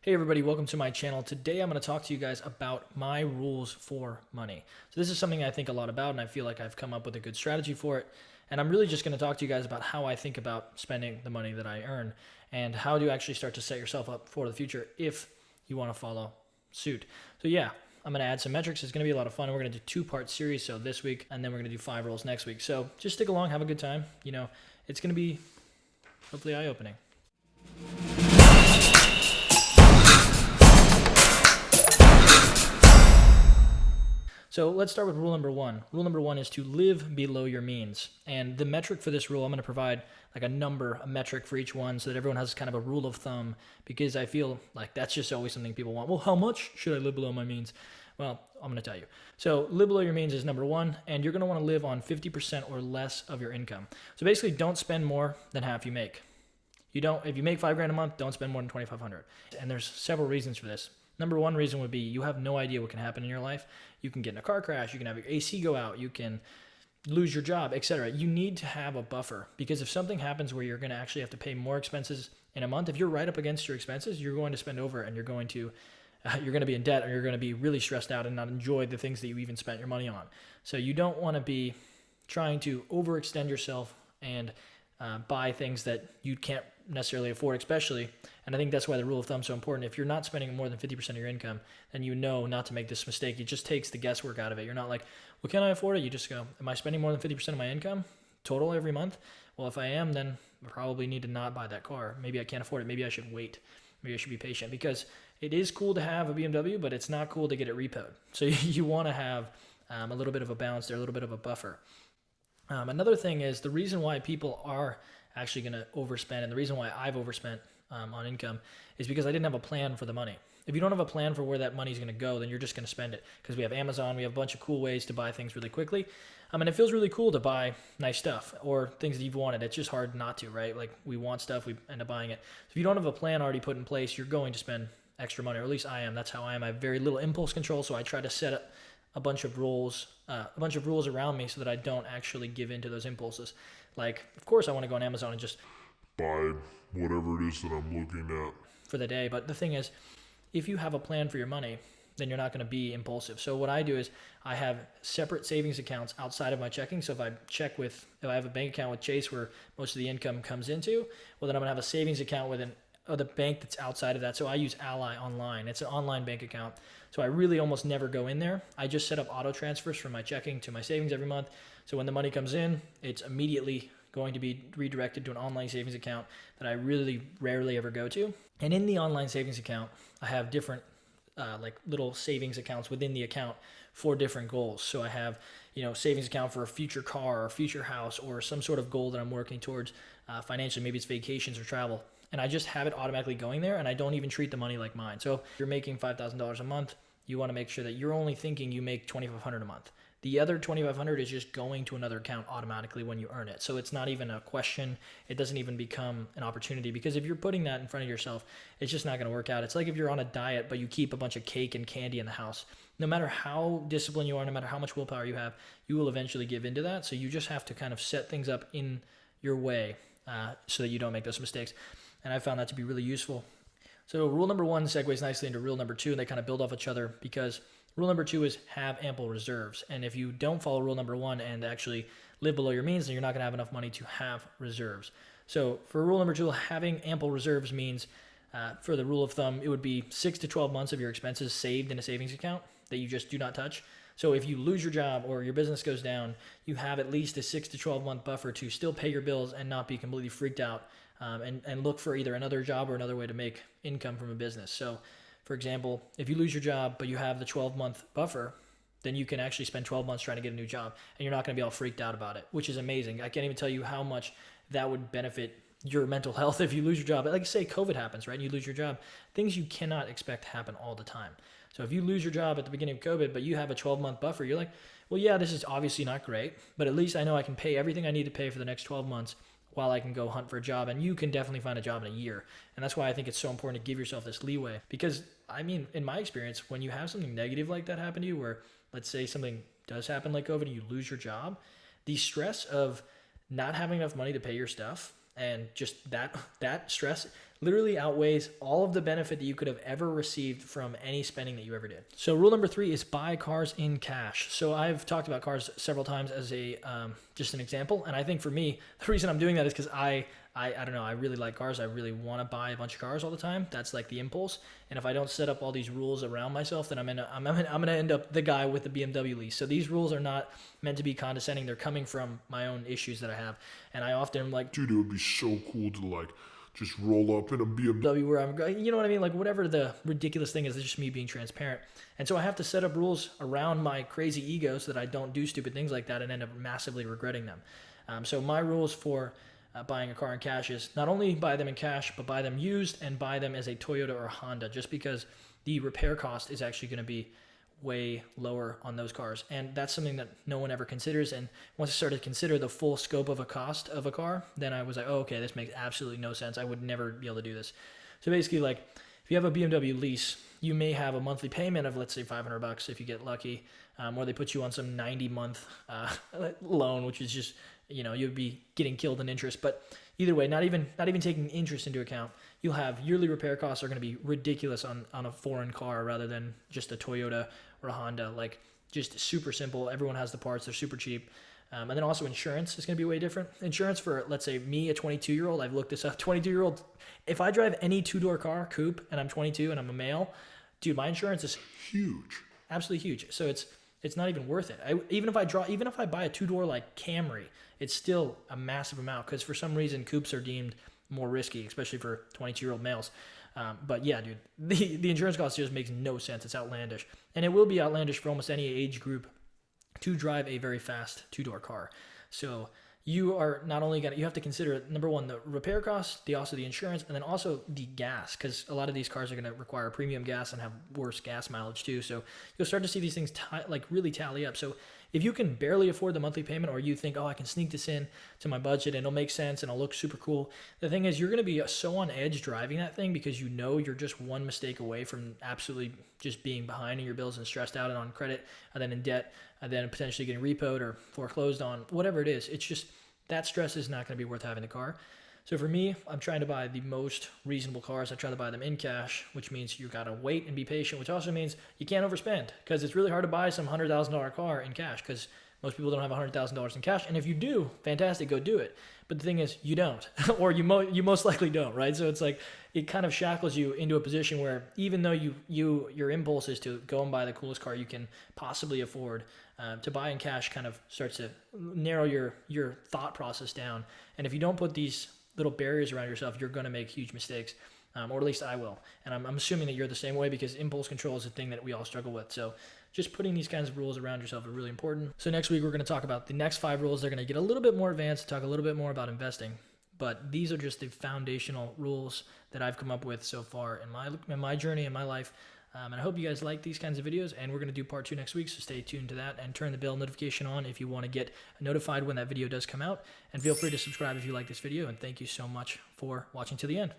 Hey everybody, welcome to my channel. Today I'm going to talk to you guys about my rules for money. So this is something I think a lot about and I feel like I've come up with a good strategy for it. And I'm really just going to talk to you guys about how I think about spending the money that I earn and how to actually start to set yourself up for the future if you want to follow suit. So yeah, I'm going to add some metrics. It's going to be a lot of fun. We're going to do two-part series. So this week and then we're going to do 5 rules next week. So just stick along, have a good time. It's going to be hopefully eye-opening. So let's start with rule number one. Rule number one is to live below your means. And the metric for this rule, I'm going to provide like a number, a metric for each one so that everyone has kind of a rule of thumb, because I feel like that's just always something people want. Well, how much should I live below my means? Well, I'm going to tell you. So live below your means is number one, and you're going to want to live on 50% or less of your income. So basically don't spend more than half you make. If you make $5,000 a month, don't spend more than $2,500. And there's several reasons for this. Number one reason would be you have no idea what can happen in your life. You can get in a car crash, you can have your AC go out, you can lose your job, etc. You need to have a buffer, because if something happens where you're going to actually have to pay more expenses in a month, if you're right up against your expenses, you're going to spend over and you're going to be in debt, or you're going to be really stressed out and not enjoy the things that you even spent your money on. So you don't want to be trying to overextend yourself and buy things that you can't necessarily afford, especially. And I think that's why the rule of thumb is so important. If you're not spending more than 50% of your income, then you know not to make this mistake. It just takes the guesswork out of it. You're not like, well, can I afford it? You just go, am I spending more than 50% of my income total every month? Well, if I am, then I probably need to not buy that car. Maybe I can't afford it. Maybe I should wait. Maybe I should be patient, because it is cool to have a BMW, but it's not cool to get it repoed. So you want to have a little bit of a balance there, a little bit of a buffer. Another thing is the reason why people are actually going to overspend, and the reason why I've overspent on income, is because I didn't have a plan for the money. If you don't have a plan for where that money is going to go, then you're just going to spend it, because we have Amazon, we have a bunch of cool ways to buy things really quickly. And it feels really cool to buy nice stuff or things that you've wanted. It's just hard not to, right? Like we want stuff, we end up buying it. So if you don't have a plan already put in place, you're going to spend extra money, or at least I am. That's how I am. I have very little impulse control, so I try to set up a bunch of rules around me so that I don't actually give in to those impulses. Like, of course, I want to go on Amazon and just buy whatever it is that I'm looking at for the day. But the thing is, if you have a plan for your money, then you're not going to be impulsive. So what I do is I have separate savings accounts outside of my checking. So if I have a bank account with Chase where most of the income comes into, well, then I'm going to have a savings account with the bank that's outside of that. So I use Ally Online. It's an online bank account. So I really almost never go in there. I just set up auto transfers from my checking to my savings every month. So when the money comes in, it's immediately going to be redirected to an online savings account that I really rarely ever go to. And in the online savings account, I have different like little savings accounts within the account for different goals. So I have, savings account for a future car or future house or some sort of goal that I'm working towards financially. Maybe it's vacations or travel. And I just have it automatically going there, and I don't even treat the money like mine. So if you're making $5,000 a month, you want to make sure that you're only thinking you make $2,500 a month. The other $2,500 is just going to another account automatically when you earn it. So it's not even a question. It doesn't even become an opportunity, because if you're putting that in front of yourself, it's just not going to work out. It's like if you're on a diet, but you keep a bunch of cake and candy in the house. No matter how disciplined you are, no matter how much willpower you have, you will eventually give into that. So you just have to kind of set things up in your way so that you don't make those mistakes. And I found that to be really useful. So rule number one segues nicely into rule number two, and they kind of build off each other, because rule number two is have ample reserves. And if you don't follow rule number one and actually live below your means, then you're not going to have enough money to have reserves. So for rule number two, having ample reserves means, for the rule of thumb, it would be 6 to 12 months of your expenses saved in a savings account that you just do not touch. So if you lose your job or your business goes down, you have at least a 6 to 12 month buffer to still pay your bills and not be completely freaked out, and look for either another job or another way to make income from a business. So for example, if you lose your job, but you have the 12-month buffer, then you can actually spend 12 months trying to get a new job, and you're not going to be all freaked out about it, which is amazing. I can't even tell you how much that would benefit your mental health if you lose your job. Like say COVID happens, right? And you lose your job. Things you cannot expect happen all the time. So if you lose your job at the beginning of COVID, but you have a 12-month buffer, you're like, well, yeah, this is obviously not great, but at least I know I can pay everything I need to pay for the next 12 months while I can go hunt for a job. And you can definitely find a job in a year. And that's why I think it's so important to give yourself this leeway, because in my experience, when you have something negative like that happen to you, where let's say something does happen like COVID and you lose your job, the stress of not having enough money to pay your stuff, and just that stress literally outweighs all of the benefit that you could have ever received from any spending that you ever did. So rule number 3 is buy cars in cash. So I've talked about cars several times as a just an example, and I think for me, the reason I'm doing that is because I don't know, I really like cars. I really want to buy a bunch of cars all the time. That's like the impulse. And if I don't set up all these rules around myself, then I'm gonna end up the guy with the BMW lease. So these rules are not meant to be condescending. They're coming from my own issues that I have, and I often am like, dude, it would be so cool to like just roll up in a BMW. where I'm going, you know what I mean? Like whatever the ridiculous thing is, it's just me being transparent. And so I have to set up rules around my crazy ego so that I don't do stupid things like that and end up massively regretting them. So my rules for buying a car in cash is not only buy them in cash, but buy them used and buy them as a Toyota or Honda, just because the repair cost is actually going to be way lower on those cars. And that's something that no one ever considers. And once I started to consider the full scope of a cost of a car, then I was like, oh, okay, this makes absolutely no sense. I would never be able to do this. So basically, like, if you have a BMW lease, you may have a monthly payment of, let's say, $500 if you get lucky, or they put you on some 90-month loan, which is just, you know, you'd be getting killed in interest. But either way, not even taking interest into account, you'll have yearly repair costs are going to be ridiculous on a foreign car rather than just a Toyota or a Honda. Like, just super simple. Everyone has the parts. They're super cheap. And then also insurance is going to be way different. Insurance for, let's say, me, a 22-year-old, I've looked this up, 22-year-old, if I drive any two-door car, coupe, and I'm 22 and I'm a male, dude, my insurance is Huge. absolutely huge. So it's not even worth it. Even if I buy a two-door like Camry, it's still a massive amount because for some reason coupes are deemed more risky, especially for 22-year-old males. But yeah, dude, the insurance cost just makes no sense. It's outlandish. And it will be outlandish for almost any age group to drive a very fast two-door car. So you are not only you have to consider, number one, the repair costs, also the insurance, and then also the gas, because a lot of these cars are going to require premium gas and have worse gas mileage too. So you'll start to see these things really tally up. So if you can barely afford the monthly payment, or you think, oh, I can sneak this in to my budget and it'll make sense and it'll look super cool, the thing is you're going to be so on edge driving that thing because you know you're just one mistake away from absolutely just being behind in your bills and stressed out and on credit and then in debt and then potentially getting repoed or foreclosed on, whatever it is. It's just that stress is not going to be worth having the car. So for me, I'm trying to buy the most reasonable cars. I try to buy them in cash, which means you got to wait and be patient, which also means you can't overspend because it's really hard to buy some $100,000 car in cash because most people don't have $100,000 in cash. And if you do, fantastic, go do it. But the thing is, you don't, or you most likely don't, right? So it's like it kind of shackles you into a position where even though your impulse is to go and buy the coolest car you can possibly afford, to buy in cash kind of starts to narrow your thought process down. And if you don't put these little barriers around yourself, you're going to make huge mistakes, or at least I will. And I'm assuming that you're the same way because impulse control is a thing that we all struggle with. So just putting these kinds of rules around yourself are really important. So next week, we're going to talk about the next 5 rules. They're going to get a little bit more advanced, talk a little bit more about investing. But these are just the foundational rules that I've come up with so far in my journey, in my life. And I hope you guys like these kinds of videos, and we're going to do part 2 next week, so stay tuned to that and turn the bell notification on if you want to get notified when that video does come out. And feel free to subscribe if you like this video, and thank you so much for watching to the end.